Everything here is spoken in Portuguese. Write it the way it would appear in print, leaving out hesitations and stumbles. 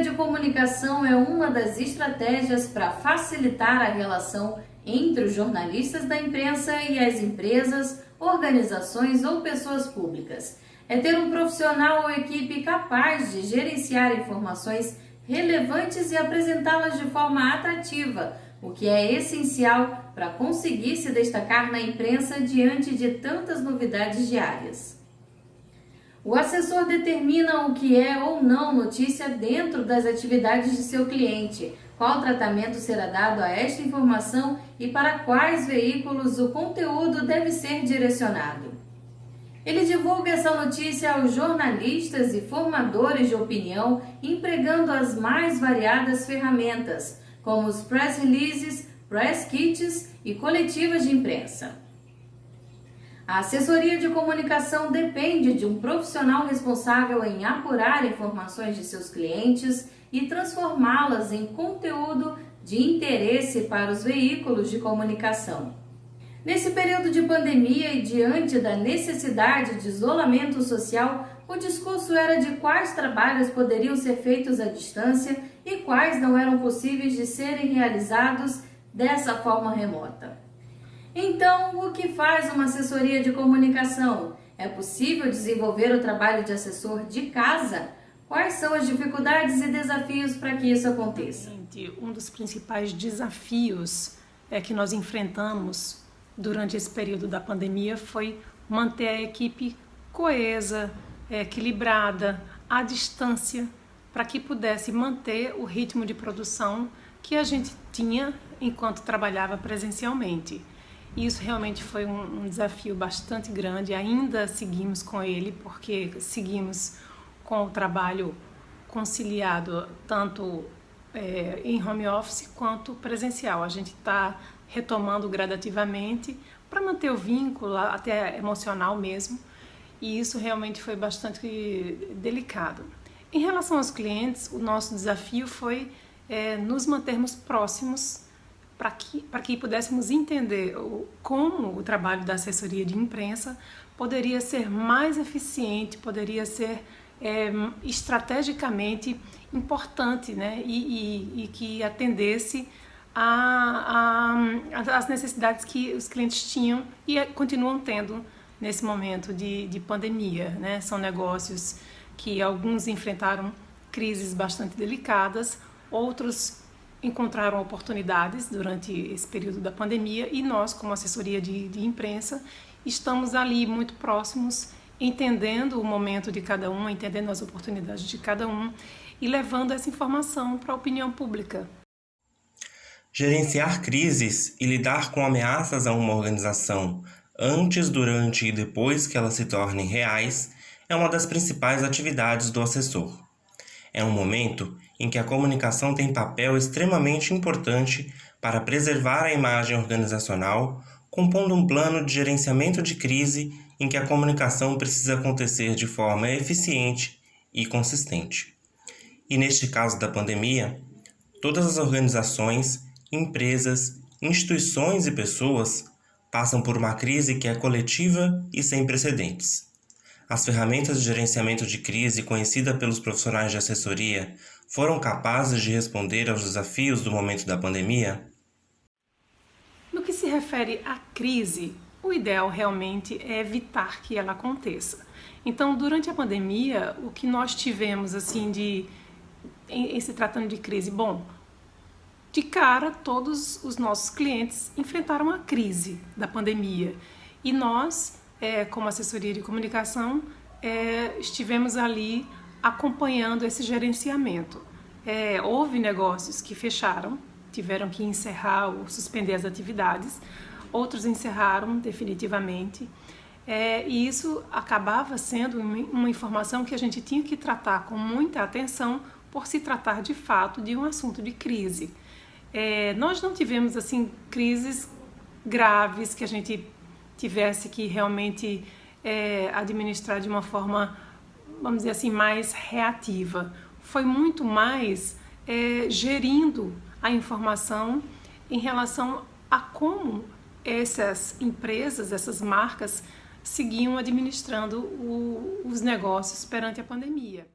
de comunicação é uma das estratégias para facilitar a relação entre os jornalistas da imprensa e as empresas, organizações ou pessoas públicas. É ter um profissional ou equipe capaz de gerenciar informações relevantes e apresentá-las de forma atrativa, o que é essencial para conseguir se destacar na imprensa diante de tantas novidades diárias. O assessor determina o que é ou não notícia dentro das atividades de seu cliente, qual tratamento será dado a esta informação e para quais veículos o conteúdo deve ser direcionado. Ele divulga essa notícia aos jornalistas e formadores de opinião, empregando as mais variadas ferramentas, como os press releases, press kits e coletivas de imprensa. A assessoria de comunicação depende de um profissional responsável em apurar informações de seus clientes e transformá-las em conteúdo de interesse para os veículos de comunicação. Nesse período de pandemia e diante da necessidade de isolamento social, o discurso era de quais trabalhos poderiam ser feitos à distância e quais não eram possíveis de serem realizados dessa forma remota. Então, o que faz uma assessoria de comunicação? É possível desenvolver o trabalho de assessor de casa? Quais são as dificuldades e desafios para que isso aconteça? Um dos principais desafios que nós enfrentamos durante esse período da pandemia foi manter a equipe coesa, equilibrada, à distância, para que pudesse manter o ritmo de produção que a gente tinha enquanto trabalhava presencialmente. E isso realmente foi um desafio bastante grande, ainda seguimos com ele, porque seguimos com o trabalho conciliado tanto em home office quanto presencial. A gente está retomando gradativamente para manter o vínculo, até emocional mesmo, e isso realmente foi bastante delicado. Em relação aos clientes, o nosso desafio foi nos mantermos próximos para que pudéssemos entender como o trabalho da assessoria de imprensa poderia ser mais eficiente, poderia ser estrategicamente importante, né? e que atendesse às necessidades que os clientes tinham e continuam tendo nesse momento de pandemia, né? São negócios que alguns enfrentaram crises bastante delicadas, outros encontraram oportunidades durante esse período da pandemia e nós, como assessoria de imprensa, estamos ali muito próximos, entendendo o momento de cada um, entendendo as oportunidades de cada um e levando essa informação para a opinião pública. Gerenciar crises e lidar com ameaças a uma organização antes, durante e depois que elas se tornem reais é uma das principais atividades do assessor. É um momento em que a comunicação tem papel extremamente importante para preservar a imagem organizacional, compondo um plano de gerenciamento de crise em que a comunicação precisa acontecer de forma eficiente e consistente. E neste caso da pandemia, todas as organizações, empresas, instituições e pessoas passam por uma crise que é coletiva e sem precedentes. As ferramentas de gerenciamento de crise conhecidas pelos profissionais de assessoria foram capazes de responder aos desafios do momento da pandemia? No que se refere à crise, o ideal realmente é evitar que ela aconteça. Então, durante a pandemia, o que nós tivemos assim em se tratando de crise? Bom, de cara, todos os nossos clientes enfrentaram a crise da pandemia e nós, como assessoria de comunicação, estivemos ali acompanhando esse gerenciamento. Houve negócios que fecharam, tiveram que encerrar ou suspender as atividades, outros encerraram definitivamente, e isso acabava sendo uma informação que a gente tinha que tratar com muita atenção por se tratar de fato de um assunto de crise. Nós não tivemos assim crises graves que a gente tivesse que realmente administrar de uma forma, vamos dizer assim, mais reativa. Foi muito mais gerindo a informação em relação a como essas empresas, essas marcas, seguiam administrando os negócios perante a pandemia.